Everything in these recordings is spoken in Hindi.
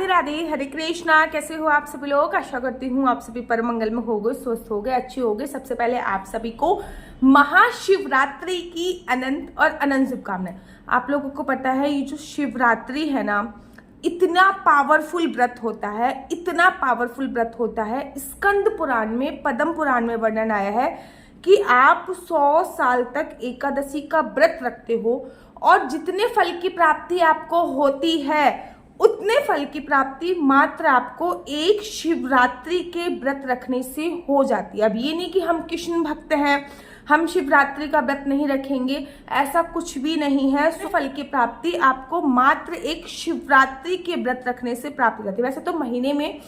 राधे राधे, हरे कृष्णा। कैसे हो आप सभी लोग? आशा करती हूँ आप सभी परम मंगल में हो गए, स्वस्थ हो गए, अच्छे हो गए। सबसे पहले आप सभी को महाशिवरात्रि की अनंत और अनंत शुभकामनाएं। आप लोगों को पता है ये जो शिवरात्रि है ना, इतना पावरफुल व्रत होता है, इतना पावरफुल व्रत होता है। स्कंद पुराण में, पद्म पुराण में वर्णन आया है कि आप 100 साल तक एकादशी का व्रत रखते हो और जितने फल की प्राप्ति आपको होती है उतने फल की प्राप्ति मात्र आपको एक शिवरात्रि के व्रत रखने से हो जाती है। अब ये नहीं कि हम कृष्ण भक्त हैं, हम शिवरात्रि का व्रत नहीं रखेंगे, ऐसा कुछ भी नहीं है। फल की प्राप्ति आपको मात्र एक शिवरात्रि के व्रत रखने से प्राप्त हो जाती है। वैसे तो महीने में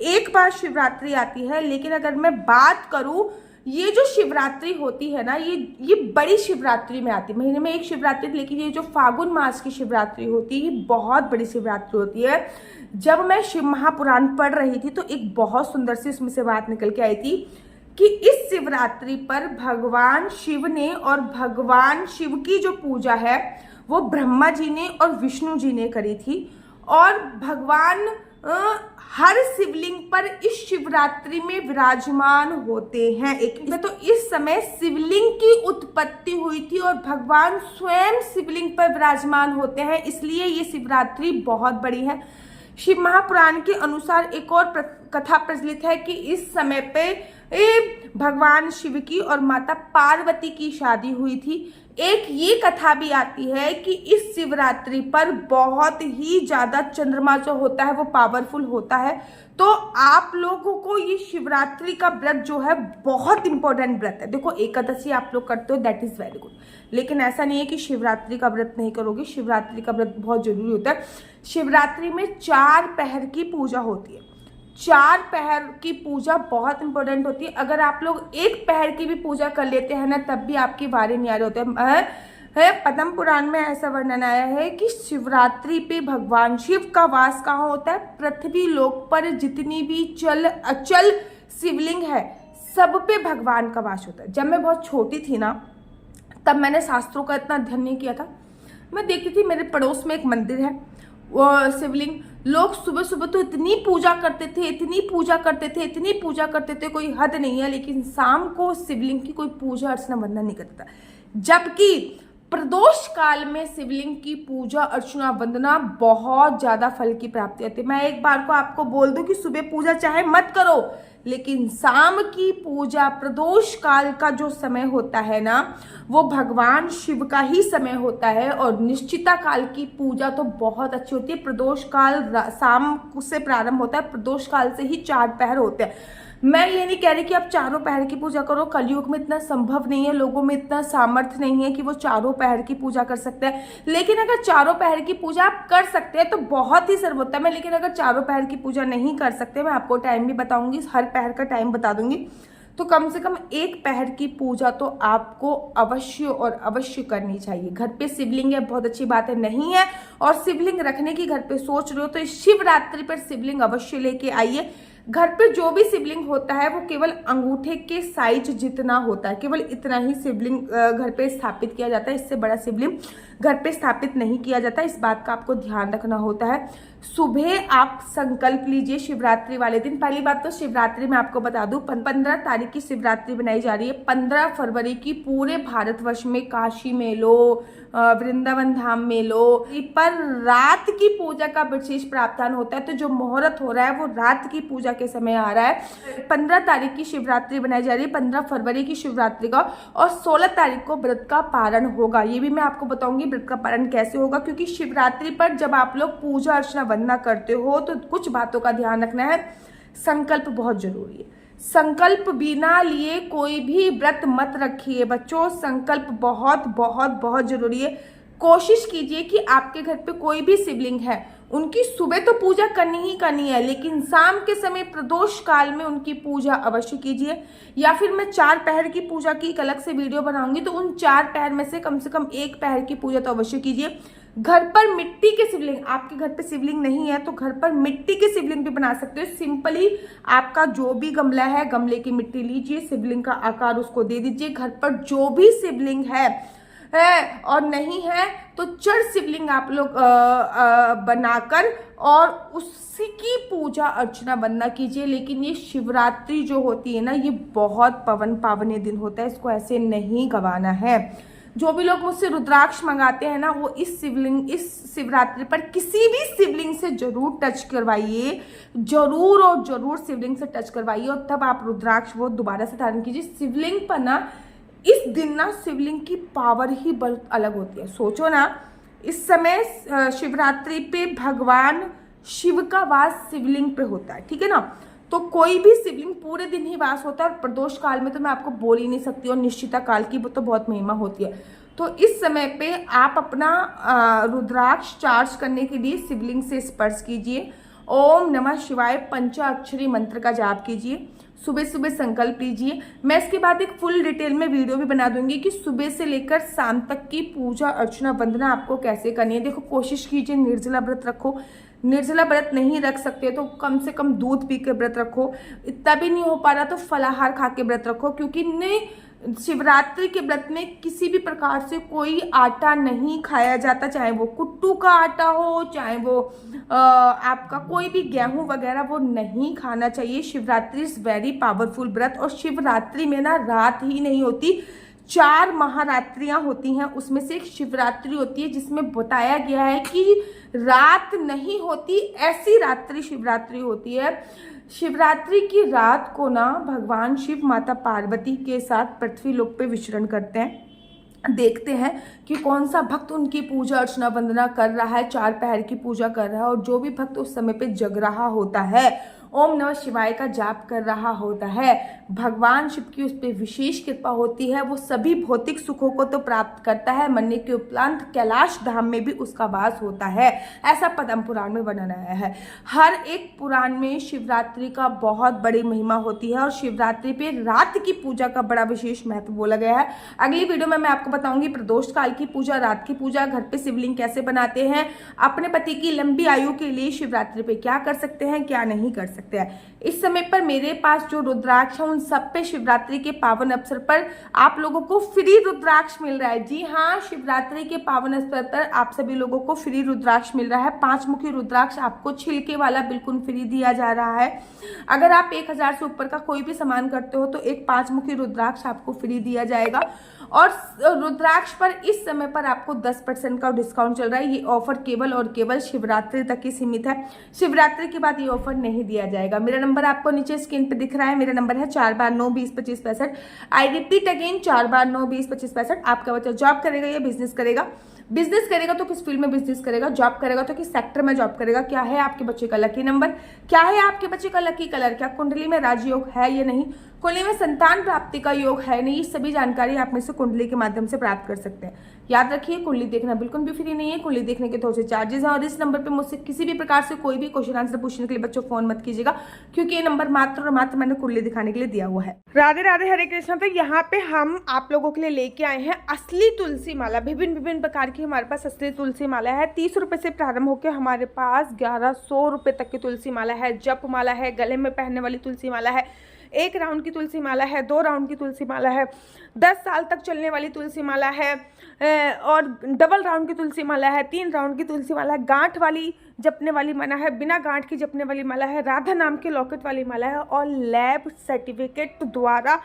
एक बार शिवरात्रि आती है, लेकिन अगर मैं बात करूं, ये जो शिवरात्रि होती है ना, ये बड़ी शिवरात्रि में आती है। महीने में एक शिवरात्रि, लेकिन ये जो फागुन मास की शिवरात्रि होती है ये बहुत बड़ी शिवरात्रि होती है। जब मैं शिव महापुराण पढ़ रही थी तो एक बहुत सुंदर सी उसमें से बात निकल के आई थी कि इस शिवरात्रि पर भगवान शिव ने, और भगवान शिव की जो पूजा है वो ब्रह्मा जी ने और विष्णु जी ने करी थी। और भगवान हर शिवलिंग पर इस शिवरात्रि में विराजमान होते हैं। एक तो इस समय शिवलिंग की उत्पत्ति हुई थी और भगवान स्वयं शिवलिंग पर विराजमान होते हैं, इसलिए ये शिवरात्रि बहुत बड़ी है। शिव महापुराण के अनुसार एक और कथा प्रचलित है कि इस समय पे भगवान शिव की और माता पार्वती की शादी हुई थी। एक ये कथा भी आती है कि इस शिवरात्रि पर बहुत ही ज्यादा चंद्रमा जो होता है वो पावरफुल होता है। तो आप लोगों को ये शिवरात्रि का व्रत जो है बहुत इंपॉर्टेंट व्रत है। देखो, एकादशी आप लोग करते हो, दैट इज वेरी गुड, लेकिन ऐसा नहीं है कि शिवरात्रि का व्रत नहीं करोगे। शिवरात्रि का व्रत बहुत जरूरी होता है। शिवरात्रि में 4 पहर की पूजा होती है। 4 पहर की पूजा बहुत इंपॉर्टेंट होती है। अगर आप लोग 1 पहर की भी पूजा कर लेते हैं ना, तब भी आपकी बारी नहीं आ रहे होते हैं। पद्म पुराण में ऐसा वर्णन आया है कि शिवरात्रि पे भगवान शिव का वास कहाँ होता है? पृथ्वी लोक पर जितनी भी चल अचल शिवलिंग है सब पे भगवान का वास होता है। जब मैं बहुत छोटी थी ना, तब मैंने शास्त्रों का इतना अध्ययन नहीं किया था। मैं देखती थी मेरे पड़ोस में एक मंदिर है, वो शिवलिंग, लोग सुबह सुबह तो इतनी पूजा करते थे, इतनी पूजा करते थे, इतनी पूजा करते थे, कोई हद नहीं है। लेकिन शाम को शिवलिंग की कोई पूजा अर्चना वंदना नहीं करता था। जबकि प्रदोष काल में शिवलिंग की पूजा अर्चना वंदना बहुत ज्यादा फल की प्राप्ति होती है। मैं एक बार को आपको बोल दूं कि सुबह पूजा चाहे मत करो, लेकिन शाम की पूजा, प्रदोष काल का जो समय होता है ना, वो भगवान शिव का ही समय होता है। और निश्चिता काल की पूजा तो बहुत अच्छी होती है। प्रदोष काल शाम से प्रारंभ होता है, प्रदोष काल से ही 4 पहर होते हैं। मैं ये नहीं कह रही कि आप 4 पहर की पूजा करो, कलयुग में इतना संभव नहीं है, लोगों में इतना सामर्थ्य नहीं है कि वो 4 पहर की पूजा कर सकते हैं। लेकिन अगर 4 पहर की पूजा आप कर सकते हैं तो बहुत ही सर्वोत्तम है। लेकिन अगर 4 पहर की पूजा नहीं कर सकते, मैं आपको टाइम भी बताऊंगी, हर पहर का टाइम बता दूंगी, तो कम से कम 1 पहर की पूजा तो आपको अवश्य और अवश्य करनी चाहिए। घर पे शिवलिंग है, बहुत अच्छी बात है, नहीं है और शिवलिंग रखने की घर पे सोच रहे हो तो इस शिवरात्रि पर शिवलिंग अवश्य लेके आइए। घर पे जो भी शिवलिंग होता है वो केवल अंगूठे के साइज जितना होता है, केवल इतना ही शिवलिंग घर पे स्थापित किया जाता है। इससे बड़ा शिवलिंग घर पे स्थापित नहीं किया जाता। इस बात का आपको ध्यान रखना होता है। सुबह आप संकल्प लीजिए शिवरात्रि वाले दिन। पहली बात तो शिवरात्रि में आपको बता दूं, 15 तारीख की शिवरात्रि बनाई जा रही है। 15 फरवरी की पूरे भारतवर्ष में काशी में लो, वृंदावन धाम में लो, पर रात की पूजा का विशेष प्रावधान होता है। तो जो मुहूर्त हो रहा है वो रात की पूजा के समय आ रहा है। 15 तारीख की शिवरात्रि बनाई जा रही है, 15 फरवरी की शिवरात्रि का, और 16 तारीख को व्रत का पारण होगा। ये भी मैं आपको बताऊंगी व्रत का पारण कैसे होगा, क्योंकि शिवरात्रि पर जब आप लोग पूजा अर्चना वंदना करते हो तो कुछ बातों का ध्यान रखना है। संकल्प बहुत जरूरी है। संकल्प बिना लिए कोई भी व्रत मत रखिए बच्चों। संकल्प बहुत बहुत बहुत जरूरी है। कोशिश कीजिए कि आपके घर पे कोई भी शिवलिंग है, उनकी सुबह तो पूजा करनी ही करनी है, लेकिन शाम के समय प्रदोष काल में उनकी पूजा अवश्य कीजिए। या फिर मैं 4 पहर की पूजा की एक अलग से वीडियो बनाऊंगी, तो उन 4 पहर में से कम 1 पहर की पूजा तो अवश्य कीजिए। घर पर मिट्टी के शिवलिंग, आपके घर पे शिवलिंग नहीं है तो घर पर मिट्टी के शिवलिंग भी बना सकते हो। सिंपली आपका जो भी गमला है, गमले की मिट्टी लीजिए, शिवलिंग का आकार उसको दे दीजिए। घर पर जो भी शिवलिंग है है और नहीं है तो जड़ शिवलिंग आप लोग बनाकर और उसी की पूजा अर्चना वंदना कीजिए। लेकिन ये शिवरात्रि जो होती है ना, ये बहुत पावनी दिन होता है, इसको ऐसे नहीं गंवाना है। जो भी लोग मुझसे रुद्राक्ष मंगाते हैं ना, वो इस शिवरात्रि पर किसी भी शिवलिंग से जरूर टच करवाइए, जरूर और जरूर शिवलिंग से टच करवाइए और तब आप रुद्राक्ष वो दोबारा से धारण कीजिए। शिवलिंग पर ना इस दिन ना शिवलिंग की पावर ही बहुत अलग होती है। सोचो ना, इस समय शिवरात्रि पे भगवान शिव का वास शिवलिंग पे होता है, ठीक है ना। तो कोई भी शिवलिंग पूरे दिन ही वास होता है और प्रदोष काल में तो मैं आपको बोल ही नहीं सकती, और निश्चिता काल की वो तो बहुत महिमा होती है। तो इस समय पे आप अपना रुद्राक्ष चार्ज करने के लिए शिवलिंग से स्पर्श कीजिए। ओम नमः शिवाय पंचाक्षरी मंत्र का जाप कीजिए, सुबह सुबह संकल्प लीजिए। मैं इसके बाद एक फुल डिटेल में वीडियो भी बना दूंगी कि सुबह से लेकर शाम तक की पूजा अर्चना वंदना आपको कैसे करनी है। देखो, कोशिश कीजिए निर्जला व्रत रखो, निर्जला व्रत नहीं रख सकते तो कम से कम दूध पी के व्रत रखो, इतना भी नहीं हो पा रहा तो फलाहार खा के व्रत रखो, क्योंकि शिवरात्रि के व्रत में किसी भी प्रकार से कोई आटा नहीं खाया जाता, चाहे वो कुट्टू का आटा हो, चाहे वो आपका कोई भी गेहूं वगैरह, वो नहीं खाना चाहिए। शिवरात्रि इज वेरी पावरफुल व्रत, और शिवरात्रि में ना रात ही नहीं होती, 4 महारात्रियां होती हैं, उसमें से एक शिवरात्रि होती है जिसमें बताया गया है कि रात नहीं होती, ऐसी रात्रि शिवरात्रि होती है। शिवरात्रि की रात को ना भगवान शिव माता पार्वती के साथ पृथ्वी लोक पे विचरण करते हैं। देखते हैं कि कौन सा भक्त उनकी पूजा अर्चना वंदना कर रहा है, 4 पहर की पूजा कर रहा है, और जो भी भक्त उस समय पे जग रहा होता है, ओम नमः शिवाय का जाप कर रहा होता है, भगवान शिव की उस पर विशेष कृपा होती है। वो सभी भौतिक सुखों को तो प्राप्त करता है, मरने के उपरांत कैलाश धाम में भी उसका वास होता है, ऐसा पद्म पुराण में वर्णन आया है। हर एक पुराण में शिवरात्रि का बहुत बड़ी महिमा होती है, और शिवरात्रि पे रात की पूजा का बड़ा विशेष महत्व बोला गया है। अगली वीडियो में मैं आपको बताऊंगी प्रदोष काल की पूजा, रात की पूजा, घर पे शिवलिंग कैसे बनाते हैं, अपने पति की लंबी आयु के लिए शिवरात्रि पे क्या कर सकते हैं, क्या नहीं कर सकते हैं। इस समय पर मेरे पास जो रुद्राक्ष है उन सब पे शिवरात्रि के पावन अवसर पर आप लोगों को फ्री रुद्राक्ष मिल रहा है। जी हाँ, शिवरात्रि के पावन अवसर पर आप सभी लोगों को फ्री रुद्राक्ष मिल रहा है। 5 मुखी रुद्राक्ष आपको छिलके वाला बिल्कुल फ्री दिया जा रहा है। अगर आप 1000 से ऊपर का कोई भी सामान करते हो तो एक 5 मुखी रुद्राक्ष आपको फ्री दिया जाएगा। और रुद्राक्ष पर इस समय पर आपको 10% का डिस्काउंट चल रहा है। ये ऑफर केवल और केवल शिवरात्रि तक ही सीमित है, शिवरात्रि के बाद ये ऑफर नहीं दिया जाएगा। मेरा नंबर आपको नीचे स्क्रीन पे दिख रहा है, मेरा नंबर है 4 बार 9 20 25 65। आई रिपीट अगेन, 4 बार 9 20 25 65। आपका बच्चा जॉब करेगा या बिजनेस करेगा? बिजनेस करेगा तो किस फील्ड में बिजनेस करेगा, जॉब करेगा तो किस सेक्टर में जॉब करेगा, क्या है आपके बच्चे का लकी नंबर, क्या है आपके बच्चे का लकी कलर, क्या कुंडली में राजयोग है या नहीं, कुंडली में संतान प्राप्ति का योग है नहीं, ये सभी जानकारी आप में से कुंडली के माध्यम से प्राप्त कर सकते हैं। याद रखिए, कुंडली देखना बिल्कुल भी फ्री नहीं है, कुंडली देखने के थोड़े से चार्जेस हैं। और इस नंबर पे मुझसे किसी भी प्रकार से कोई भी क्वेश्चन आंसर पूछने के लिए बच्चों फोन मत कीजिएगा, क्योंकि ये नंबर मात्र और मात्र मैंने कुंडली दिखाने के लिए दिया हुआ है। राधे राधे, हरे कृष्णा। तो यहाँ पे हम आप लोगों के लिए लेके आए हैं असली तुलसी माला। विभिन्न प्रकार की हमारे पास असली तुलसी माला है। 30 रुपए से प्रारंभ होकर हमारे पास 1100 रुपए तक की तुलसी माला है। जप माला है, गले में पहनने वाली तुलसी माला है, 1 राउंड की तुलसी माला है, 2 राउंड की तुलसी माला है, 10 साल तक चलने वाली तुलसी माला है, और डबल राउंड की तुलसी माला है, 3 राउंड की तुलसी माला है, गांठ वाली जपने वाली माला है, बिना गांठ की जपने वाली माला है, राधा नाम के लॉकेट वाली माला है, और लैब सर्टिफिकेट द्वारा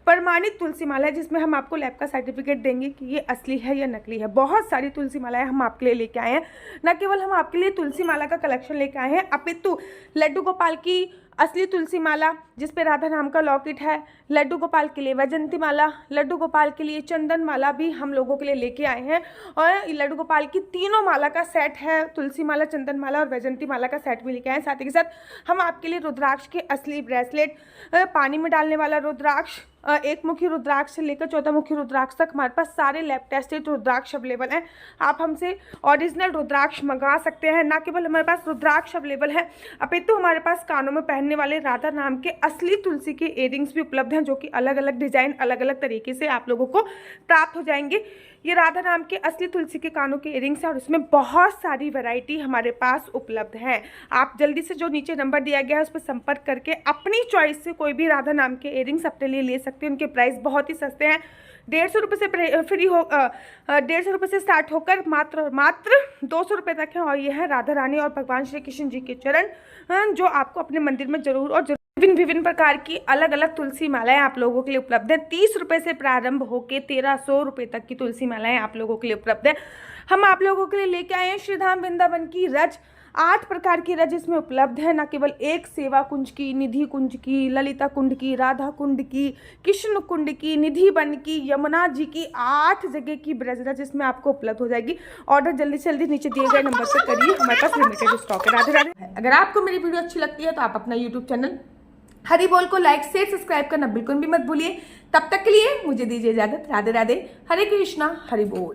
प्रमाणित तुलसी माला है, जिसमें हम आपको लैब का सर्टिफिकेट देंगे कि ये असली है या नकली है। बहुत सारी तुलसी मालाएं हम आपके लिए लेके आए हैं। न केवल हम आपके लिए तुलसी माला का कलेक्शन लेके आए हैं, अपितु लड्डू गोपाल की असली तुलसी माला जिसपे राधा नाम का लॉकेट है, लड्डू गोपाल के लिए वैजंती माला, लड्डू गोपाल के लिए चंदन माला भी हम लोगों के लिए लेके आए हैं। और लड्डू गोपाल की तीनों माला का सेट है, तुलसी माला, चंदन माला और वैजंती माला का सेट भी लेके आए हैं। साथ ही के साथ हम आपके लिए रुद्राक्ष के असली ब्रेसलेट, पानी में डालने वाला रुद्राक्ष, 1 मुखी रुद्राक्ष से लेकर 14 मुखी रुद्राक्ष तक हमारे पास सारे लैब टेस्टेड रुद्राक्ष अवेलेबल हैं। आप हमसे ओरिजिनल रुद्राक्ष मंगा सकते हैं। ना केवल हमारे पास रुद्राक्ष अवेलेबल है, अपितु हमारे पास कानों में पहनने वाले राधा नाम के असली तुलसी के इयरिंग्स भी उपलब्ध हैं, जो कि अलग अलग डिजाइन, अलग अलग तरीके से आप लोगों को प्राप्त हो जाएंगे। ये राधा नाम के असली तुलसी के कानों के इयरिंग्स हैं, और इसमें बहुत सारी वैरायटी हमारे पास उपलब्ध है। आप जल्दी से जो नीचे नंबर दिया गया है उस पर संपर्क करके अपनी चॉइस से कोई भी राधा नाम के इयरिंग्स अपने लिए ले सकते हैं। उनके प्राइस बहुत ही सस्ते हैं, ₹150 से फ्री हो 150 से स्टार्ट होकर मात्र 200 रुपये तक है। और ये है राधा रानी और भगवान श्री कृष्ण जी के चरण, जो आपको अपने मंदिर में जरूर और विभिन्न प्रकार की अलग अलग तुलसी मालाएं आप लोगों के लिए उपलब्ध है। 30 रुपये से प्रारंभ होकर 1300 रुपये तक की तुलसी मालाएं आप लोगों के लिए उपलब्ध है। हम आप लोगों के लिए लेके आए हैं श्रीधाम वृंदावन की रज, 8 प्रकार की रज इसमें उपलब्ध है। न केवल एक सेवा कुंज की, निधि कुंज की, ललिता कुंड की, राधा कुंड की, कृष्ण कुंड की, निधि वन की, यमुना जी की, 8 जगह की ब्रज रज इसमें आपको उपलब्ध हो जाएगी। ऑर्डर जल्दी से जल्दी नीचे दिए गए नंबर पर करिए, हमारे पास लिमिटेड स्टॉक है। राधे राधे। अगर आपको मेरी वीडियो अच्छी लगती है तो आप अपना यूट्यूब चैनल हरि बोल को लाइक शेयर सब्सक्राइब करना बिल्कुल भी मत भूलिए। तब तक के लिए मुझे दीजिए इजाजत। राधे राधे। हरे कृष्णा, हरि बोल।